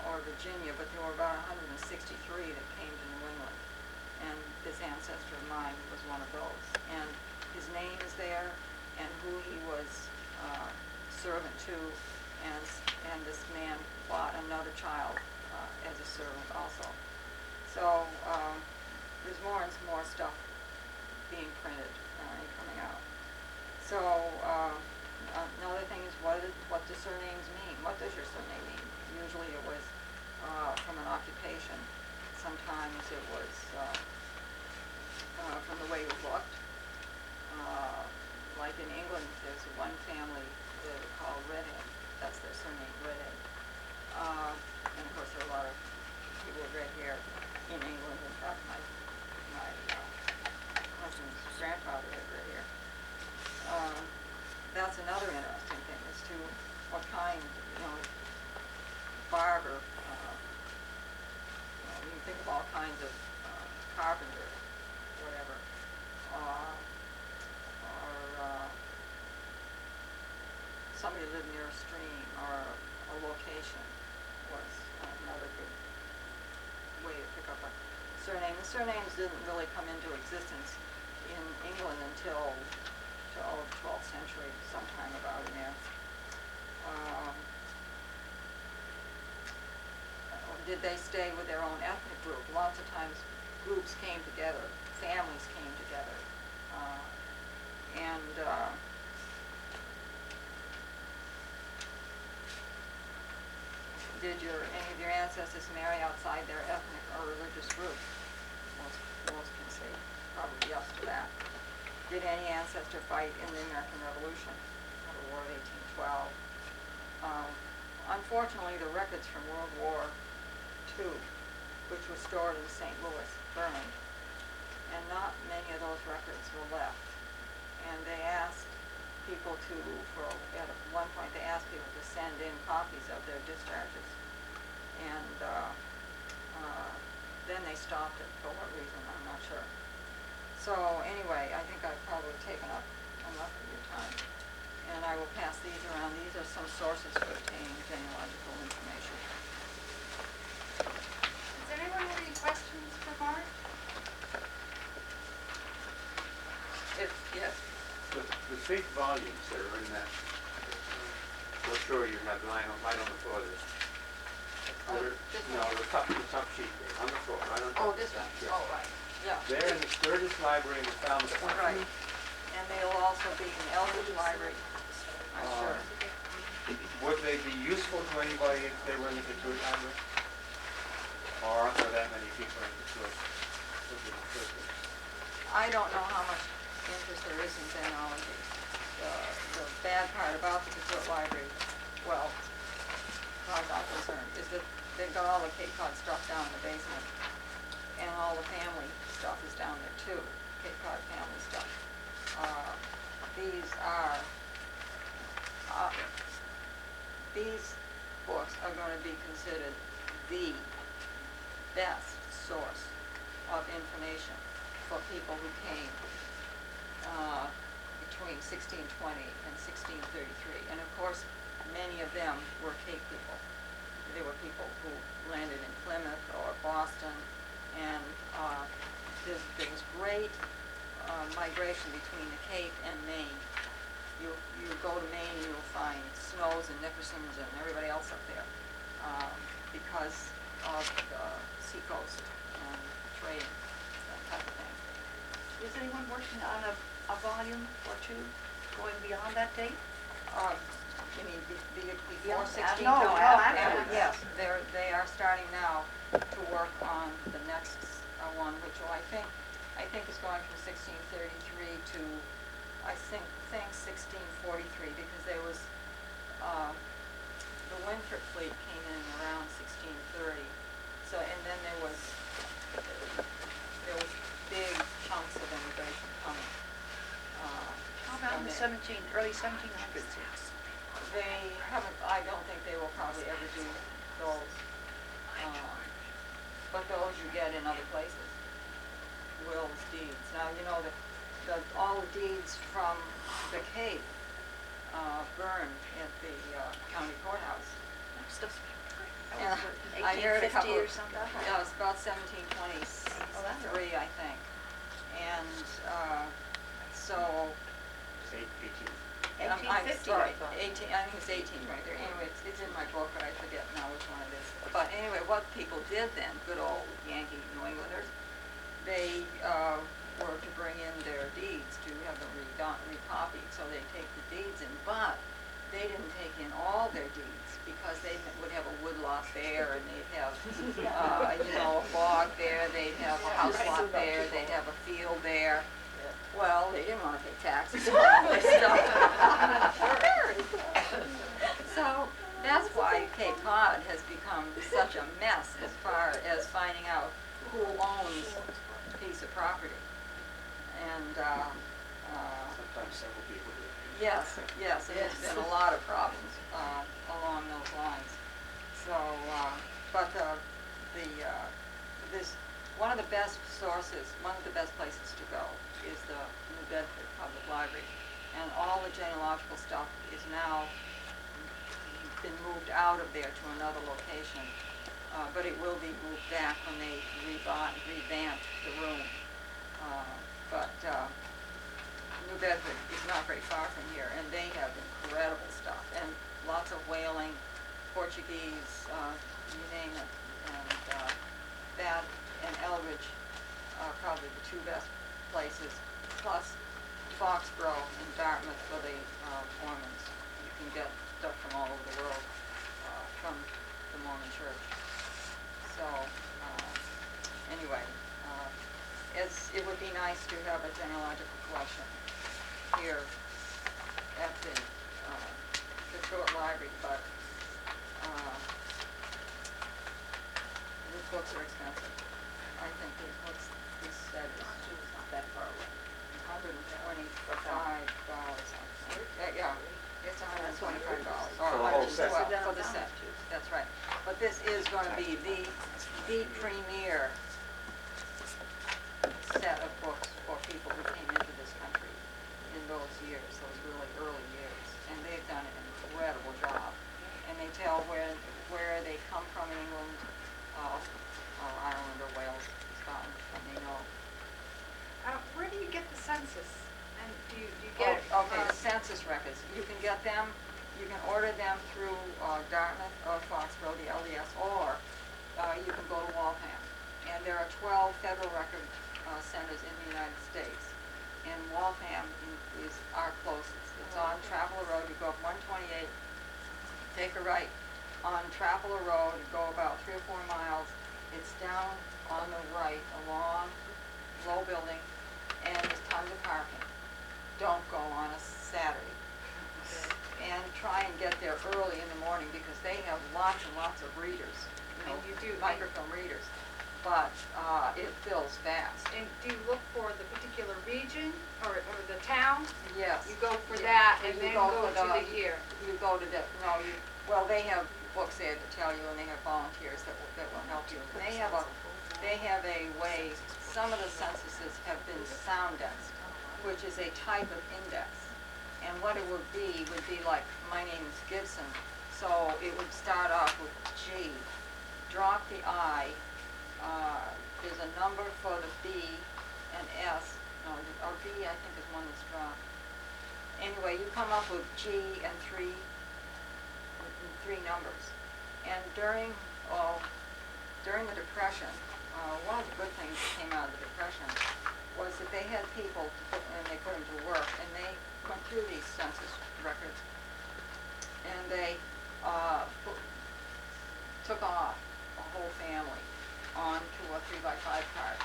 or Virginia, but there were about 163 that came to New England. And this ancestor of mine was one of those. And his name is there, and who he was servant to, and this man bought another child as a servant also. So there's more and more stuff being printed and coming out. So another thing is, what do surnames mean? What does your surname mean? Usually it was from an occupation. Sometimes it was from the way you looked. Like in England, there's one family that are called Redhead. That's their surname, Redhead. And of course, there are a lot of people with red hair in England. In fact, my husband's grandfather had red hair. That's another interesting thing as to what kind, barber. You can think of all kinds of carpenter, whatever, or somebody lived near a stream, or a location was another good way to pick up a surname. The surnames didn't really come into existence in England until the 12th century, sometime about in there. Did they stay with their own ethnic group? Lots of times groups came together, families came together, and did any of your ancestors marry outside their ethnic or religious group? Most can say probably yes to that. Did any ancestor fight in the American Revolution, or the War of 1812? Unfortunately, the records from World War II, which was stored in St. Louis, burned, and not many of those records were left. And they asked people at one point they asked people to send in copies of their discharges, and then they stopped it for what reason, I'm not sure. So anyway, I think I've probably taken up enough of your time, and I will pass these around. These are some sources for obtaining genealogical information. Does anyone have any questions for Marg? Yes. The big volumes that are in that brochure you have lying on the floor there. This No, one? the top sheet there, on the floor, right on top. Oh, this one? Yeah. Oh, right, yeah. They're in the Sturgis Library in the Falmouth Right, Library. and they'll also be in Eldridge Library, I'm sure. Would they be useful to anybody if they were in the Detroit Library? Or aren't there that many people in Detroit? I don't know how much interest there is in genealogy. The bad part about the Detroit Library, well, as far as I'm concerned, is that they've got all the Cape Cod stuff down in the basement, and all the family stuff is down there too, Cape Cod family stuff. These books are going to be considered the best source of information for people who came between 1620 and 1633. And of course, many of them were Cape people. They were people who landed in Plymouth or Boston, and there was great migration between the Cape and Maine. You go to Maine, you'll find Snows and Nickersons and everybody else up there because of the seacoast and trading, that type of thing. Is anyone working on a volume or two going beyond that date? You mean before Yeah, 16? no, after. Yes, they are starting now to work on the next one, which I think is going from 1633 to I think 1643, because there was the Winthrop fleet came in around 1630. So, and then there was big chunks of immigration coming. How about in the early 1700s? They haven't, I don't think they will probably ever do those. But those you get in other places. Wills, deeds. Now, you know, all the deeds from the Cape burned at the county courthouse. Yeah, I heard a couple. 1850 or something? Yeah, it was about 1723, I think. And so. Say 18. I'm 1850, sorry, I thought. 18, I think it's 18 right there. Anyway, it's in my book, but I forget now which one it is. But anyway, what people did then, good old Yankee New Englanders, they were to bring in their deeds to have them recopied. So they take the deeds in, but they didn't take in all their deeds because they would have a woodlot there, and they'd have, a bog there, they'd have a house lot there, they'd have a field there. Well, they didn't want to pay taxes on all this stuff. So that's why Cape Cod has become such a mess as far as finding out who owns a piece of property. And Sometimes several people do. yes, and there's been a lot of problems along those lines. So, but this one of the best sources, one of the best places to go is the New Bedford Public Library, and all the genealogical stuff is now been moved out of there to another location, but it will be moved back when they revamp the room. But New Bedford is not very far from here, and they have incredible stuff, and lots of whaling, Portuguese, you name it, and that and Eldridge are probably the two best places, plus Foxborough and Dartmouth for the Mormons. You can get stuff from all over the world from the Mormon Church. So anyway, it would be nice to have a genealogical collection here at the Detroit Library, but these books are expensive. I think these books, this set is not that far away. $125. Yeah, It's $125. For the whole set. For the set, that's right. But this is gonna be the premier set of books for people who came into this country in those years, those really early years. And they've done an incredible job. And they tell where they come from in England, or Ireland or Wales, Scotland, and they know. Where do you get the census? And do you get it? Okay, the census records, you can get them, you can order them through Dartmouth or Foxborough, the LDS, or you can go to Waltham. And there are 12 federal record centers in the United States. And Waltham is our closest. It's on Traveler Road. You go up 128, take a right on Traveler Road, go about 3 or 4 miles. It's down on the right, a long, low building, and there's tons of parking. Don't go on a Saturday. And try and get there early in the morning because they have lots and lots of readers, And you do. microfilm readers. But it fills fast. And do you look for the particular region or the town? Yes. You go for Yeah, that and you then go go for to the the- year. You go to the, no, you, well, they have books there to tell you, and they have volunteers that will help you. And they have a way, some of the censuses have been soundexed, which is a type of index. And what it would be like, my name is Gibson, so it would start off with G, drop the I, there's a number for the B and S, no, or B I think is one that's dropped. Anyway, you come up with G and three numbers. And during the Depression, one of the good things that came out of the Depression was that they had people, and they put them to work, and they went through these census records, and they took off a whole family onto a 3x5 card.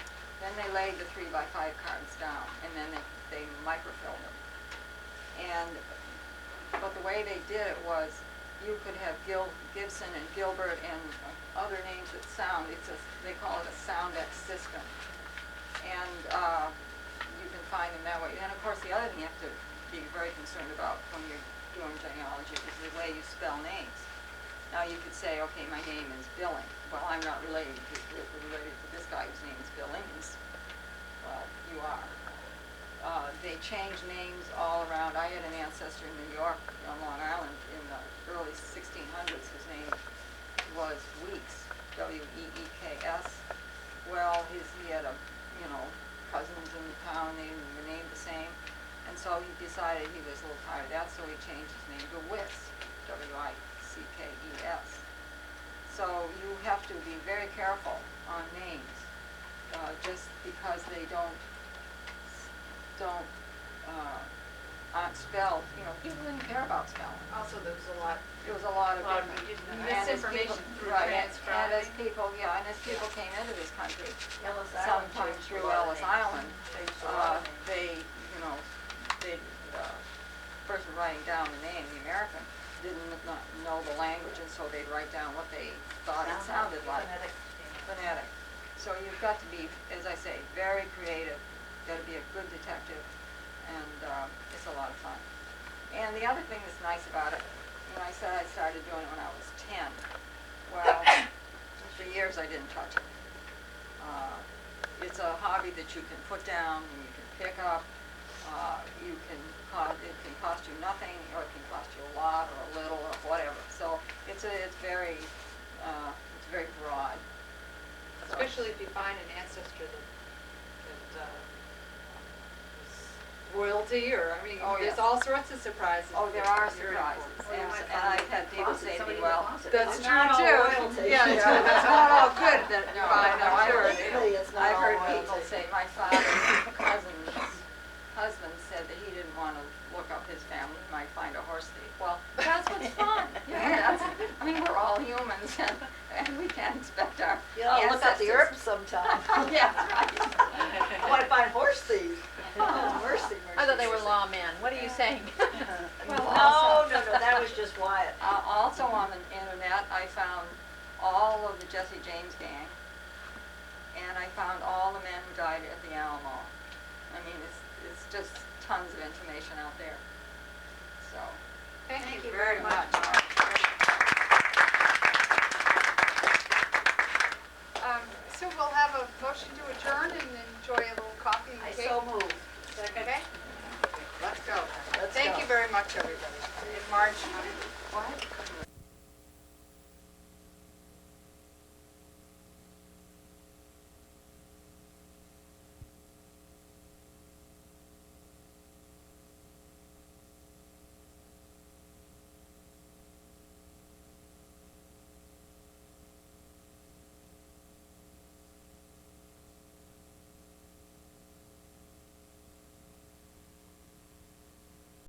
Then they laid the 3x5 cards down, and then they microfilmed them. But the way they did it was, you could have Gibson and Gilbert and other names that sound. They call it a soundex system, and you can find them that way. And of course, the other thing you have to be very concerned about when you're doing genealogy is the way you spell names. Now you could say, okay, my name is Billing. Well, I'm not related to this guy whose name is Billings. Well, you are. They changed names all around. I had an ancestor in New York, on Long Island, in the early 1600s. His name was Weeks, W-E-E-K-S. Well, he had cousins in the town. They were named the same, and so he decided he was a little tired of that, so he changed his name to Wicks, W-I-C-K-E-S. So you have to be very careful on names, just because they aren't spelled. People didn't care about spelling. Also, there was a lot of different misinformation through and as people came into this country, sometimes through Ellis Island, the person writing down the name, the American, didn't not know the language, and so they'd write down what they thought it sounded like. Phonetic. So you've got to be, as I say, very creative. You've got to be a good detective, and it's a lot of fun. And the other thing that's nice about it, when I said I started doing it when I was 10, well, for years I didn't touch it. It's a hobby that you can put down and you can pick up. It can cost you nothing, or it can cost you a lot, or a little, or whatever. So it's very broad. Especially if you find an ancestor that was royalty, or, there's all sorts of surprises. Oh, there are surprises. And I've had people say to me, well, That's It's true not all too. royalty. Yeah, it's not all good that you find. no, I've heard legally it's not all people royalty. say, my father's cousin's husband said that he didn't want to look up his family, he might find a horse thief. Well, that's what's fun. We're all humans, and we can't expect our Look at the ancestors. herbs sometime. Yeah, that's right. I want to find horse thieves. Oh, mercy. I thought they were lawmen. What are you saying? Well, No, that was just Wyatt. Also on the internet, I found all of the Jesse James gang, and I found all the men who died at the Alamo. They It's just tons of information out there. So, much, everybody. In March, What?